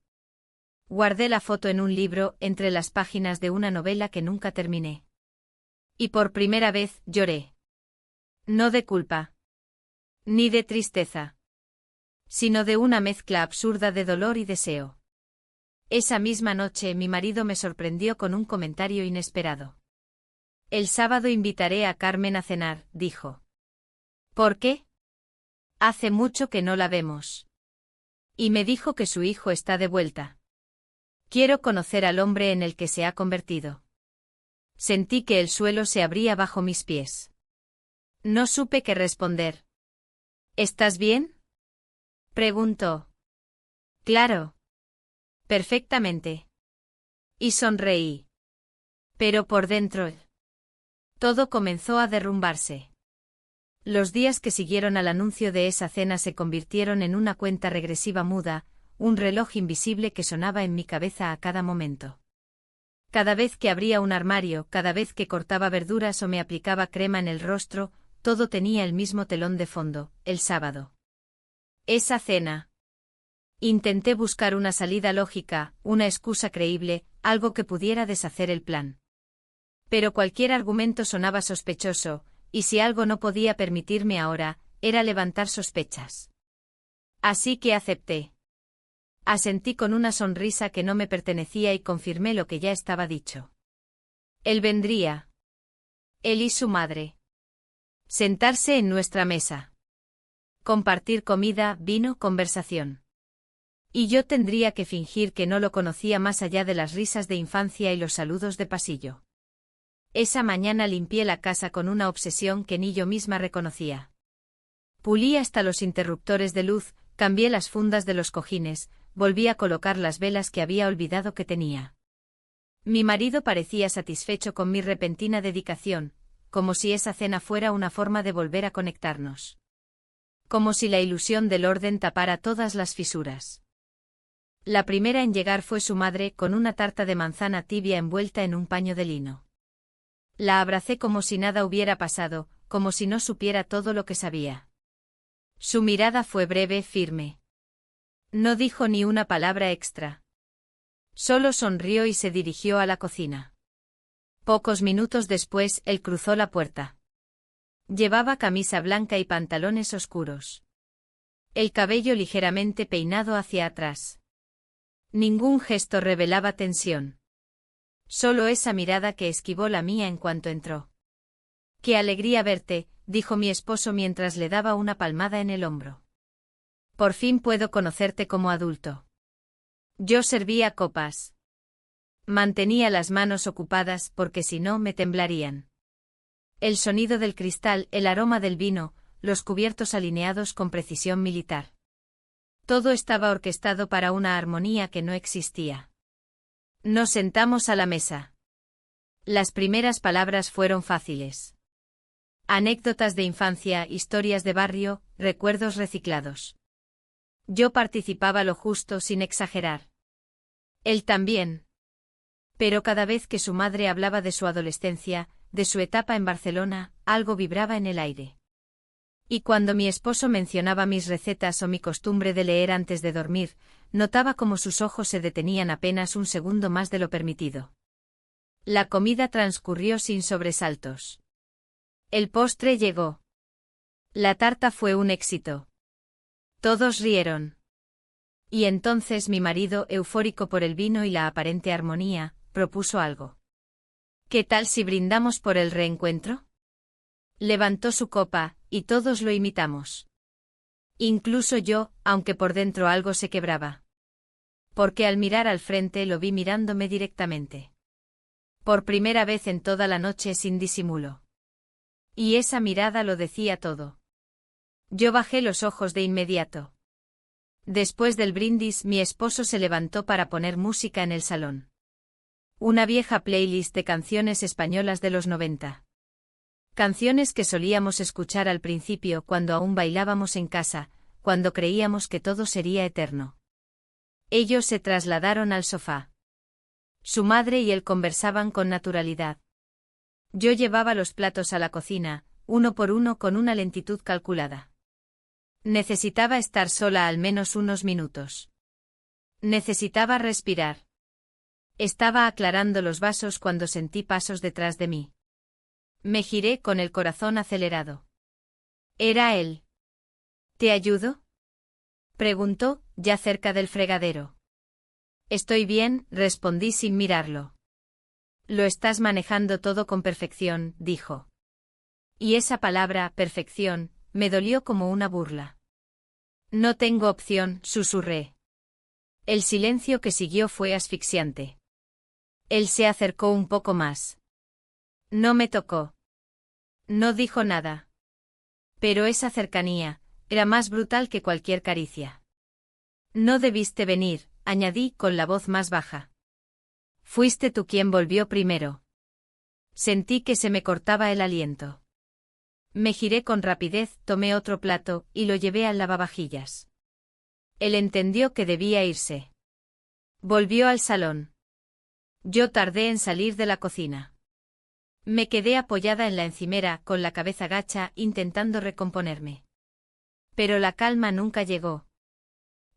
Guardé la foto en un libro entre las páginas de una novela que nunca terminé. Y por primera vez lloré. No de culpa. Ni de tristeza. Sino de una mezcla absurda de dolor y deseo. Esa misma noche mi marido me sorprendió con un comentario inesperado. El sábado invitaré a Carmen a cenar, dijo. ¿Por qué? Hace mucho que no la vemos. Y me dijo que su hijo está de vuelta. Quiero conocer al hombre en el que se ha convertido. Sentí que el suelo se abría bajo mis pies. No supe qué responder. ¿Estás bien? Preguntó. Claro. Perfectamente. Y sonreí. Pero por dentro, todo comenzó a derrumbarse. Los días que siguieron al anuncio de esa cena se convirtieron en una cuenta regresiva muda, un reloj invisible que sonaba en mi cabeza a cada momento. Cada vez que abría un armario, cada vez que cortaba verduras o me aplicaba crema en el rostro, todo tenía el mismo telón de fondo, el sábado. Esa cena. Intenté buscar una salida lógica, una excusa creíble, algo que pudiera deshacer el plan. Pero cualquier argumento sonaba sospechoso, y si algo no podía permitirme ahora, era levantar sospechas. Así que acepté. Asentí con una sonrisa que no me pertenecía y confirmé lo que ya estaba dicho. Él vendría. Él y su madre. Sentarse en nuestra mesa. Compartir comida, vino, conversación. Y yo tendría que fingir que no lo conocía más allá de las risas de infancia y los saludos de pasillo. Esa mañana limpié la casa con una obsesión que ni yo misma reconocía. Pulí hasta los interruptores de luz, cambié las fundas de los cojines, volví a colocar las velas que había olvidado que tenía. Mi marido parecía satisfecho con mi repentina dedicación, como si esa cena fuera una forma de volver a conectarnos. Como si la ilusión del orden tapara todas las fisuras. La primera en llegar fue su madre con una tarta de manzana tibia envuelta en un paño de lino. La abracé como si nada hubiera pasado, como si no supiera todo lo que sabía. Su mirada fue breve, firme. No dijo ni una palabra extra. Solo sonrió y se dirigió a la cocina. Pocos minutos después, él cruzó la puerta. Llevaba camisa blanca y pantalones oscuros. El cabello ligeramente peinado hacia atrás. Ningún gesto revelaba tensión. Solo esa mirada que esquivó la mía en cuanto entró. «Qué alegría verte», dijo mi esposo mientras le daba una palmada en el hombro. «Por fin puedo conocerte como adulto». Yo servía copas. Mantenía las manos ocupadas porque si no me temblarían. El sonido del cristal, el aroma del vino, los cubiertos alineados con precisión militar. Todo estaba orquestado para una armonía que no existía. Nos sentamos a la mesa. Las primeras palabras fueron fáciles. Anécdotas de infancia, historias de barrio, recuerdos reciclados. Yo participaba lo justo sin exagerar. Él también. Pero cada vez que su madre hablaba de su adolescencia, de su etapa en Barcelona, algo vibraba en el aire. Y cuando mi esposo mencionaba mis recetas o mi costumbre de leer antes de dormir, notaba como sus ojos se detenían apenas un segundo más de lo permitido. La comida transcurrió sin sobresaltos. El postre llegó. La tarta fue un éxito. Todos rieron. Y entonces mi marido, eufórico por el vino y la aparente armonía, propuso algo. ¿Qué tal si brindamos por el reencuentro? Levantó su copa, y todos lo imitamos. Incluso yo, aunque por dentro algo se quebraba. Porque al mirar al frente lo vi mirándome directamente. Por primera vez en toda la noche sin disimulo. Y esa mirada lo decía todo. Yo bajé los ojos de inmediato. Después del brindis, mi esposo se levantó para poner música en el salón. Una vieja playlist de canciones españolas de los 90. Canciones que solíamos escuchar al principio cuando aún bailábamos en casa, cuando creíamos que todo sería eterno. Ellos se trasladaron al sofá. Su madre y él conversaban con naturalidad. Yo llevaba los platos a la cocina, uno por uno con una lentitud calculada. Necesitaba estar sola al menos unos minutos. Necesitaba respirar. Estaba aclarando los vasos cuando sentí pasos detrás de mí. Me giré con el corazón acelerado. Era él. ¿Te ayudo?, preguntó, ya cerca del fregadero. Estoy bien, respondí sin mirarlo. Lo estás manejando todo con perfección, dijo. Y esa palabra, perfección, me dolió como una burla. No tengo opción, susurré. El silencio que siguió fue asfixiante. Él se acercó un poco más. No me tocó. No dijo nada. Pero esa cercanía era más brutal que cualquier caricia. No debiste venir, añadí con la voz más baja. Fuiste tú quien volvió primero. Sentí que se me cortaba el aliento. Me giré con rapidez, tomé otro plato, y lo llevé al lavavajillas. Él entendió que debía irse. Volvió al salón. Yo tardé en salir de la cocina. Me quedé apoyada en la encimera, con la cabeza gacha, intentando recomponerme. Pero la calma nunca llegó.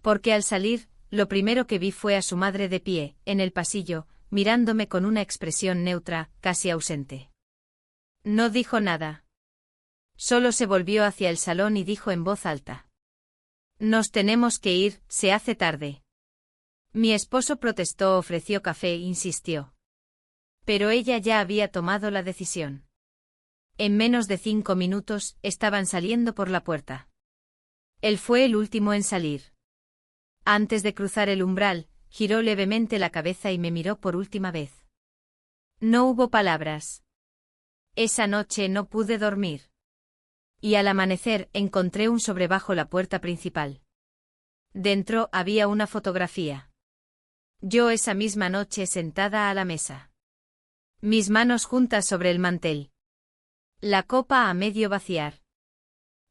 Porque al salir, lo primero que vi fue a su madre de pie, en el pasillo, mirándome con una expresión neutra, casi ausente. No dijo nada. Solo se volvió hacia el salón y dijo en voz alta: «Nos tenemos que ir, se hace tarde». Mi esposo protestó, ofreció café, insistió. Pero ella ya había tomado la decisión. En menos de 5 minutos, estaban saliendo por la puerta. Él fue el último en salir. Antes de cruzar el umbral, giró levemente la cabeza y me miró por última vez. No hubo palabras. Esa noche no pude dormir. Y al amanecer encontré un sobre bajo la puerta principal. Dentro había una fotografía. Yo esa misma noche sentada a la mesa. Mis manos juntas sobre el mantel. La copa a medio vaciar.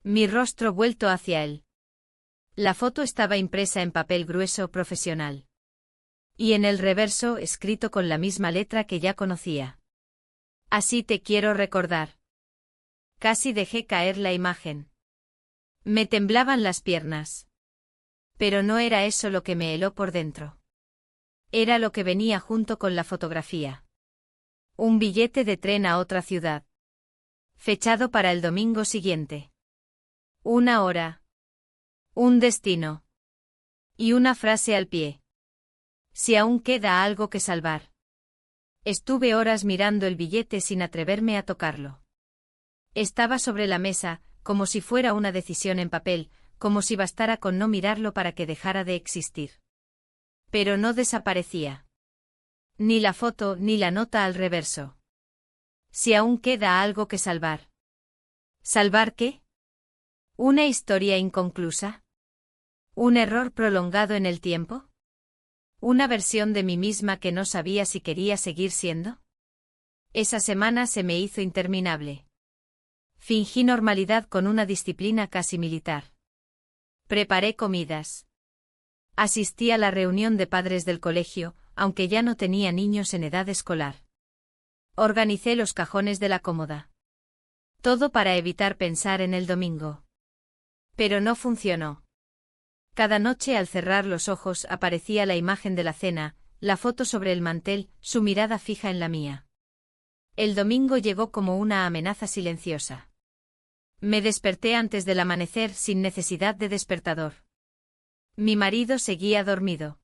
Mi rostro vuelto hacia él. La foto estaba impresa en papel grueso profesional. Y en el reverso escrito con la misma letra que ya conocía. Así te quiero recordar. Casi dejé caer la imagen. Me temblaban las piernas. Pero no era eso lo que me heló por dentro. Era lo que venía junto con la fotografía. Un billete de tren a otra ciudad. Fechado para el domingo siguiente. Una hora. Un destino. Y una frase al pie. Si aún queda algo que salvar. Estuve horas mirando el billete sin atreverme a tocarlo. Estaba sobre la mesa, como si fuera una decisión en papel, como si bastara con no mirarlo para que dejara de existir. Pero no desaparecía. Ni la foto ni la nota al reverso. Si aún queda algo que salvar. ¿Salvar qué? ¿Una historia inconclusa? ¿Un error prolongado en el tiempo? ¿Una versión de mí misma que no sabía si quería seguir siendo? Esa semana se me hizo interminable. Fingí normalidad con una disciplina casi militar. Preparé comidas. Asistí a la reunión de padres del colegio, aunque ya no tenía niños en edad escolar. Organicé los cajones de la cómoda. Todo para evitar pensar en el domingo. Pero no funcionó. Cada noche al cerrar los ojos aparecía la imagen de la cena, la foto sobre el mantel, su mirada fija en la mía. El domingo llegó como una amenaza silenciosa. Me desperté antes del amanecer sin necesidad de despertador. Mi marido seguía dormido.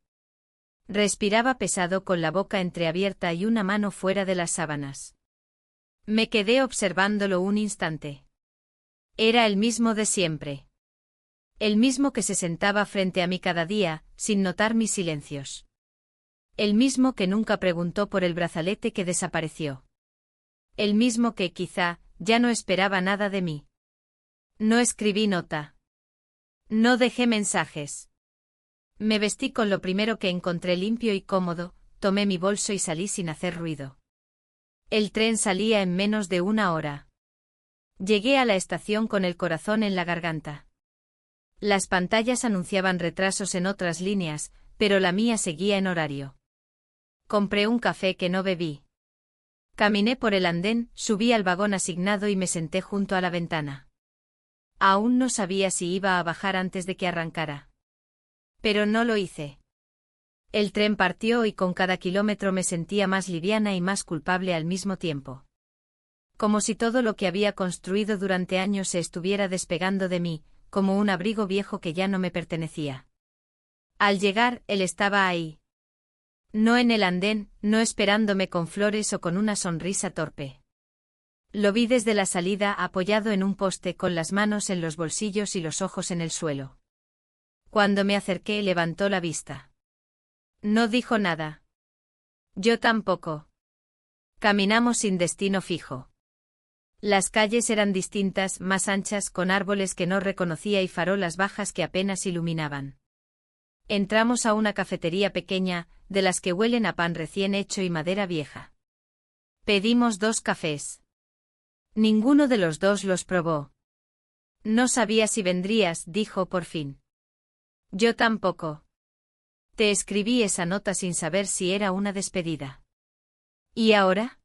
Respiraba pesado con la boca entreabierta y una mano fuera de las sábanas. Me quedé observándolo un instante. Era el mismo de siempre. El mismo que se sentaba frente a mí cada día, sin notar mis silencios. El mismo que nunca preguntó por el brazalete que desapareció. El mismo que, quizá, ya no esperaba nada de mí. No escribí nota. No dejé mensajes. Me vestí con lo primero que encontré limpio y cómodo, tomé mi bolso y salí sin hacer ruido. El tren salía en menos de una hora. Llegué a la estación con el corazón en la garganta. Las pantallas anunciaban retrasos en otras líneas, pero la mía seguía en horario. Compré un café que no bebí. Caminé por el andén, subí al vagón asignado y me senté junto a la ventana. Aún no sabía si iba a bajar antes de que arrancara. Pero no lo hice. El tren partió y con cada kilómetro me sentía más liviana y más culpable al mismo tiempo. Como si todo lo que había construido durante años se estuviera despegando de mí, como un abrigo viejo que ya no me pertenecía. Al llegar, él estaba ahí. No en el andén, no esperándome con flores o con una sonrisa torpe. Lo vi desde la salida apoyado en un poste con las manos en los bolsillos y los ojos en el suelo. Cuando me acerqué levantó la vista. No dijo nada. Yo tampoco. Caminamos sin destino fijo. Las calles eran distintas, más anchas, con árboles que no reconocía y farolas bajas que apenas iluminaban. Entramos a una cafetería pequeña, de las que huelen a pan recién hecho y madera vieja. Pedimos 2 cafés. Ninguno de los dos los probó. No sabía si vendrías, dijo por fin. Yo tampoco. Te escribí esa nota sin saber si era una despedida. ¿Y ahora?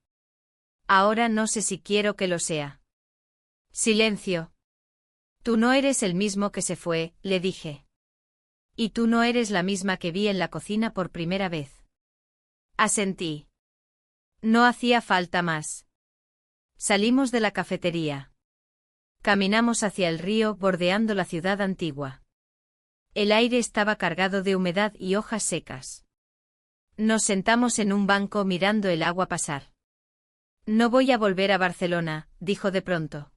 Ahora no sé si quiero que lo sea. Silencio. Tú no eres el mismo que se fue, le dije. Y tú no eres la misma que vi en la cocina por primera vez. Asentí. No hacía falta más. Salimos de la cafetería. Caminamos hacia el río bordeando la ciudad antigua. El aire estaba cargado de humedad y hojas secas. Nos sentamos en un banco mirando el agua pasar. No voy a volver a Barcelona, dijo de pronto.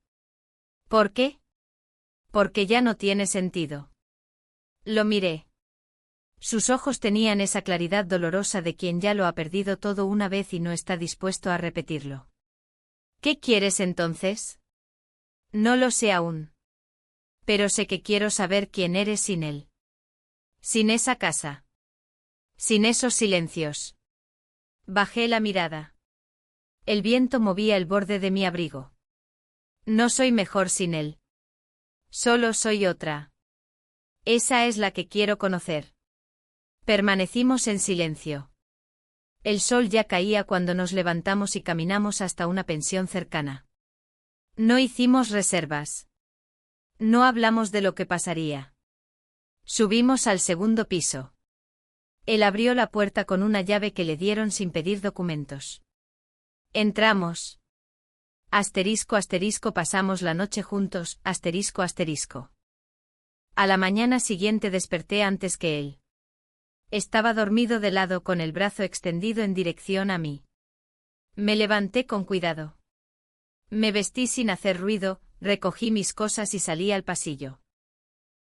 ¿Por qué? Porque ya no tiene sentido. Lo miré. Sus ojos tenían esa claridad dolorosa de quien ya lo ha perdido todo una vez y no está dispuesto a repetirlo. ¿Qué quieres entonces? No lo sé aún. Pero sé que quiero saber quién eres sin él. Sin esa casa. Sin esos silencios. Bajé la mirada. El viento movía el borde de mi abrigo. No soy mejor sin él. Solo soy otra. Esa es la que quiero conocer. Permanecimos en silencio. El sol ya caía cuando nos levantamos y caminamos hasta una pensión cercana. No hicimos reservas. No hablamos de lo que pasaría. Subimos al segundo piso. Él abrió la puerta con una llave que le dieron sin pedir documentos. Entramos. Asterisco asterisco pasamos la noche juntos, asterisco asterisco. A la mañana siguiente desperté antes que él. Estaba dormido de lado con el brazo extendido en dirección a mí. Me levanté con cuidado. Me vestí sin hacer ruido, recogí mis cosas y salí al pasillo.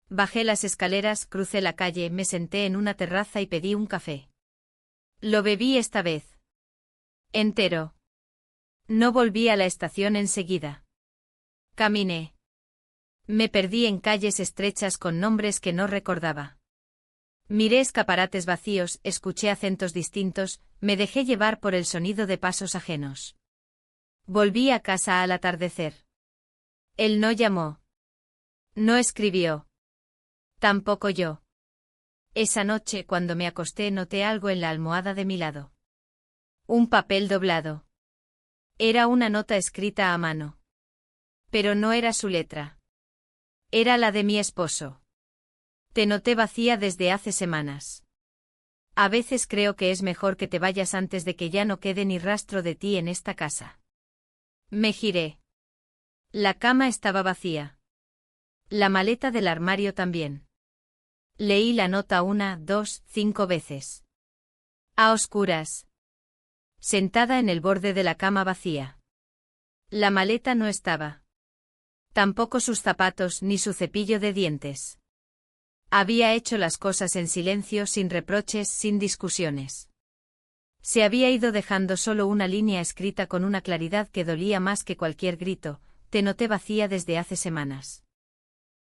Bajé las escaleras, crucé la calle, me senté en una terraza y pedí un café. Lo bebí esta vez. Entero. No volví a la estación enseguida. Caminé. Me perdí en calles estrechas con nombres que no recordaba. Miré escaparates vacíos, escuché acentos distintos, me dejé llevar por el sonido de pasos ajenos. Volví a casa al atardecer. Él no llamó. No escribió. Tampoco yo. Esa noche, cuando me acosté, noté algo en la almohada de mi lado. Un papel doblado. Era una nota escrita a mano. Pero no era su letra. Era la de mi esposo. Te noté vacía desde hace semanas. A veces creo que es mejor que te vayas antes de que ya no quede ni rastro de ti en esta casa. Me giré. La cama estaba vacía. La maleta del armario también. Leí la nota 1, 2, 5 veces. A oscuras. Sentada en el borde de la cama vacía. La maleta no estaba. Tampoco sus zapatos ni su cepillo de dientes. Había hecho las cosas en silencio, sin reproches, sin discusiones. Se había ido dejando solo una línea escrita con una claridad que dolía más que cualquier grito: te noté vacía desde hace semanas.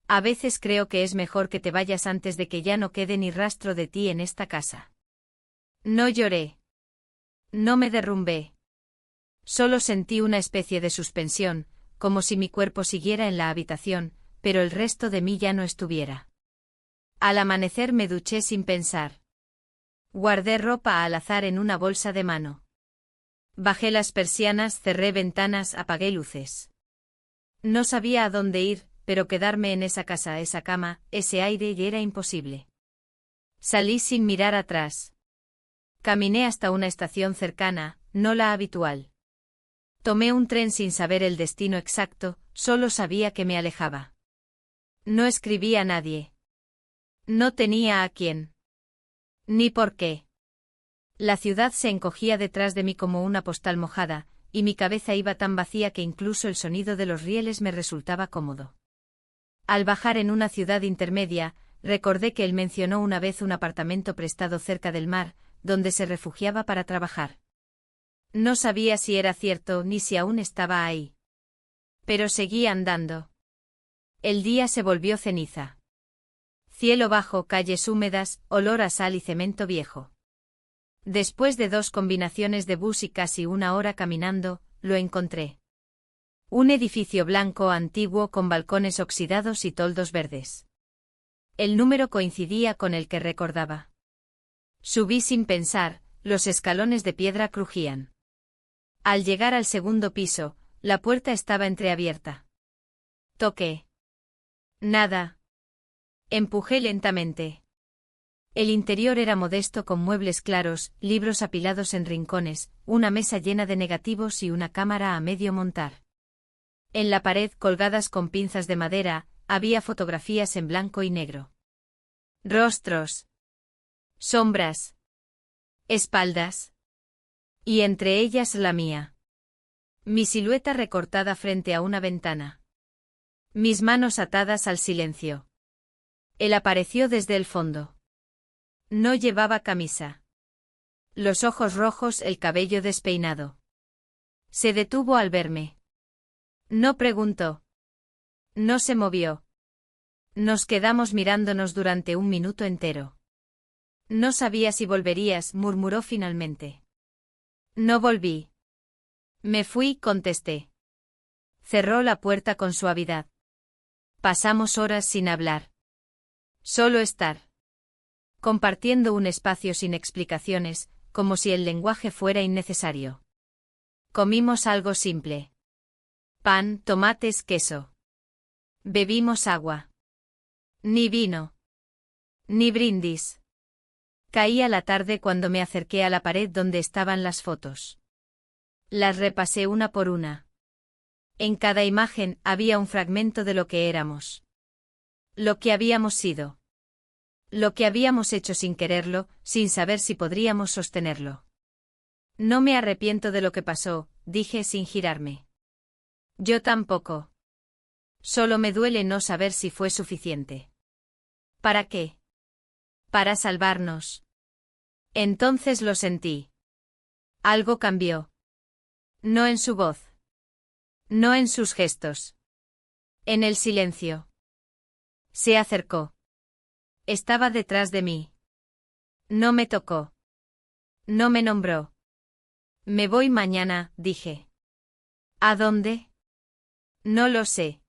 A veces creo que es mejor que te vayas antes de que ya no quede ni rastro de ti en esta casa. No lloré. No me derrumbé. Solo sentí una especie de suspensión, como si mi cuerpo siguiera en la habitación, pero el resto de mí ya no estuviera. Al amanecer me duché sin pensar. Guardé ropa al azar en una bolsa de mano. Bajé las persianas, cerré ventanas, apagué luces. No sabía a dónde ir, pero quedarme en esa casa, esa cama, ese aire, ya era imposible. Salí sin mirar atrás. Caminé hasta una estación cercana, no la habitual. Tomé un tren sin saber el destino exacto, solo sabía que me alejaba. No escribí a nadie. No tenía a quién. Ni por qué. La ciudad se encogía detrás de mí como una postal mojada, y mi cabeza iba tan vacía que incluso el sonido de los rieles me resultaba cómodo. Al bajar en una ciudad intermedia, recordé que él mencionó una vez un apartamento prestado cerca del mar, donde se refugiaba para trabajar. No sabía si era cierto ni si aún estaba ahí. Pero seguí andando. El día se volvió ceniza. Cielo bajo, calles húmedas, olor a sal y cemento viejo. Después de 2 combinaciones de bus y casi una hora caminando, lo encontré. Un edificio blanco antiguo con balcones oxidados y toldos verdes. El número coincidía con el que recordaba. Subí sin pensar, los escalones de piedra crujían. Al llegar al segundo piso, la puerta estaba entreabierta. Toqué. Nada. Empujé lentamente. El interior era modesto con muebles claros, libros apilados en rincones, una mesa llena de negativos y una cámara a medio montar. En la pared, colgadas con pinzas de madera, había fotografías en blanco y negro. Rostros. Sombras. Espaldas. Y entre ellas la mía. Mi silueta recortada frente a una ventana. Mis manos atadas al silencio. Él apareció desde el fondo. No llevaba camisa. Los ojos rojos, el cabello despeinado. Se detuvo al verme. No preguntó. No se movió. Nos quedamos mirándonos durante un minuto entero. No sabía si volverías, murmuró finalmente. No volví. Me fui, contesté. Cerró la puerta con suavidad. Pasamos horas sin hablar. Solo estar. Compartiendo un espacio sin explicaciones, como si el lenguaje fuera innecesario. Comimos algo simple. Pan, tomates, queso. Bebimos agua. Ni vino. Ni brindis. Caía la tarde cuando me acerqué a la pared donde estaban las fotos. Las repasé una por una. En cada imagen había un fragmento de lo que éramos. Lo que habíamos sido. Lo que habíamos hecho sin quererlo, sin saber si podríamos sostenerlo. No me arrepiento de lo que pasó, dije sin girarme. Yo tampoco. Solo me duele no saber si fue suficiente. ¿Para qué? Para salvarnos. Entonces lo sentí. Algo cambió. No en su voz. No en sus gestos. En el silencio. Se acercó. Estaba detrás de mí. No me tocó. No me nombró. Me voy mañana, dije. ¿A dónde? No lo sé.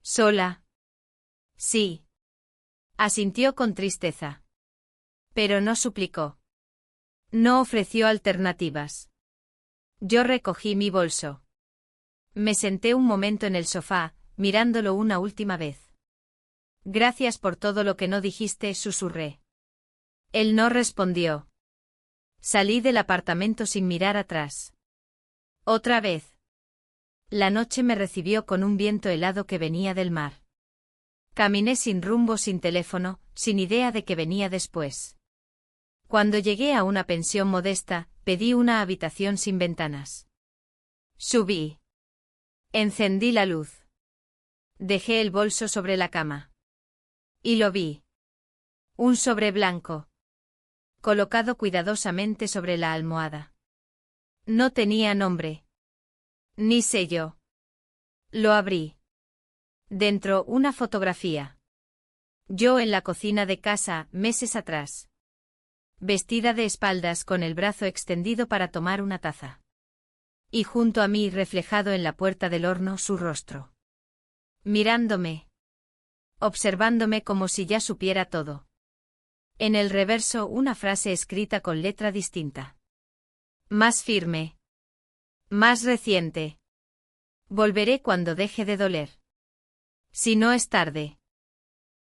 ¿Sola? Sí. Asintió con tristeza. Pero no suplicó. No ofreció alternativas. Yo recogí mi bolso. Me senté un momento en el sofá, mirándolo una última vez. Gracias por todo lo que no dijiste, susurré. Él no respondió. Salí del apartamento sin mirar atrás. Otra vez. La noche me recibió con un viento helado que venía del mar. Caminé sin rumbo, sin teléfono, sin idea de qué venía después. Cuando llegué a una pensión modesta, pedí una habitación sin ventanas. Subí. Encendí la luz. Dejé el bolso sobre la cama. Y lo vi. Un sobre blanco. Colocado cuidadosamente sobre la almohada. No tenía nombre. Ni sello. Lo abrí. Dentro, una fotografía. Yo en la cocina de casa, meses atrás. Vestida de espaldas con el brazo extendido para tomar una taza. Y junto a mí, reflejado en la puerta del horno, su rostro. Mirándome. Observándome como si ya supiera todo. En el reverso, una frase escrita con letra distinta. Más firme. Más reciente. Volveré cuando deje de doler. Si no es tarde.